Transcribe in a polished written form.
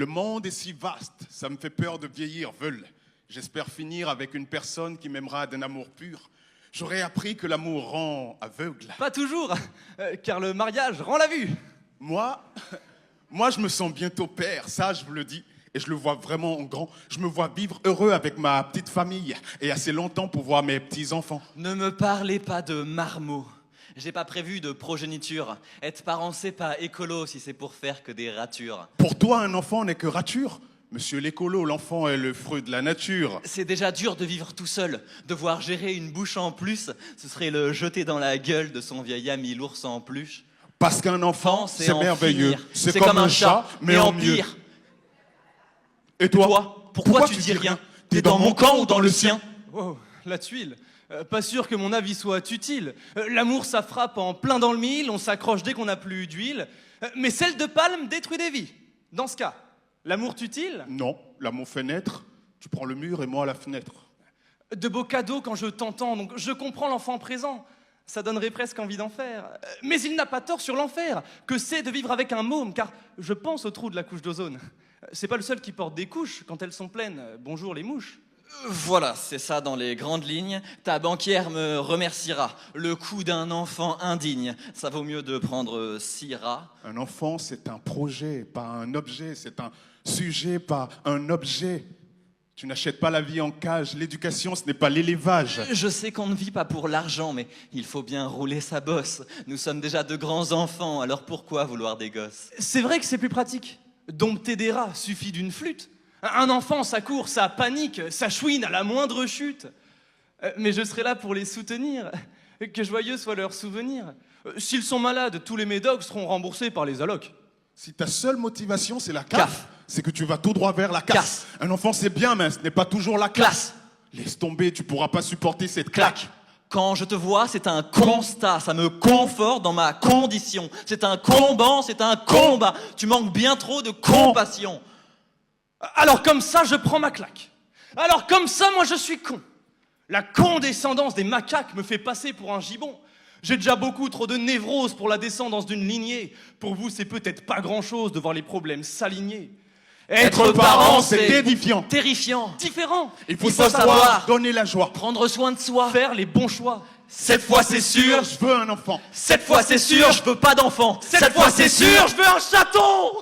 monde est si vaste, ça me fait peur de vieillir, veule. J'espère finir avec une personne qui m'aimera d'un amour pur. J'aurais appris que l'amour rend aveugle. Pas toujours, car le mariage rend la vue. Moi, je me sens bientôt père, ça je vous le dis. Et je le vois vraiment en grand. Je me vois vivre heureux avec ma petite famille et assez longtemps pour voir mes petits-enfants. Ne me parlez pas de marmots. J'ai pas prévu de progéniture. Être parent, c'est pas écolo si c'est pour faire que des ratures. Pour toi, un enfant n'est que rature. Monsieur l'écolo, l'enfant est le fruit de la nature. C'est déjà dur de vivre tout seul. Devoir gérer une bouche en plus, ce serait le jeter dans la gueule de son vieil ami l'ours en peluche. Parce qu'un enfant, c'est merveilleux. Finir. C'est comme un chat, mais en pire. Et toi, pourquoi tu dis rien? T'es dans mon camp ou dans le sien? Wow, la tuile. Pas sûr que mon avis soit utile. L'amour, ça frappe en plein dans le mille, on s'accroche dès qu'on n'a plus d'huile. Mais celle de palme détruit des vies. Dans ce cas, l'amour t'utile? Non, l'amour fait naître. Tu prends le mur et moi la fenêtre. De beaux cadeaux quand je t'entends, donc je comprends l'enfant présent. Ça donnerait presque envie d'en faire. Mais il n'a pas tort sur l'enfer, que c'est de vivre avec un môme, car je pense au trou de la couche d'ozone. C'est pas le seul qui porte des couches quand elles sont pleines. Bonjour les mouches. Voilà, c'est ça dans les grandes lignes. Ta banquière me remerciera. Le coup d'un enfant indigne, ça vaut mieux de prendre 6 rats. Un enfant, c'est un projet, pas un objet. C'est un sujet, pas un objet. Tu n'achètes pas la vie en cage. L'éducation, ce n'est pas l'élevage. Je sais qu'on ne vit pas pour l'argent, mais il faut bien rouler sa bosse. Nous sommes déjà de grands enfants, alors pourquoi vouloir des gosses? C'est vrai que c'est plus pratique. Dompter des rats suffit d'une flûte. Un enfant, ça court, ça panique, ça chouine à la moindre chute. Mais je serai là pour les soutenir. Que joyeux soit leur souvenir. S'ils sont malades, tous les médocs seront remboursés par les allocs. Si ta seule motivation, c'est la CAF, c'est que tu vas tout droit vers la casse. Un enfant, c'est bien, mais ce n'est pas toujours la classe. Laisse tomber, tu pourras pas supporter cette claque. Quand je te vois, c'est un constat, ça me conforte dans ma condition. C'est un combat, c'est un combat. Tu manques bien trop de compassion. Alors comme ça, je prends ma claque. Alors comme ça, moi je suis con. La condescendance des macaques me fait passer pour un gibon. J'ai déjà beaucoup trop de névrose pour la descendance d'une lignée. Pour vous, c'est peut-être pas grand-chose de voir les problèmes s'aligner. Être parent, c'est édifiant. Terrifiant. Différent. Il faut savoir donner la joie. Prendre soin de soi. Faire les bons choix. Cette fois, c'est sûr, je veux un enfant. Cette fois, c'est sûr, je veux pas d'enfant. Cette fois, c'est sûr, je veux un chaton.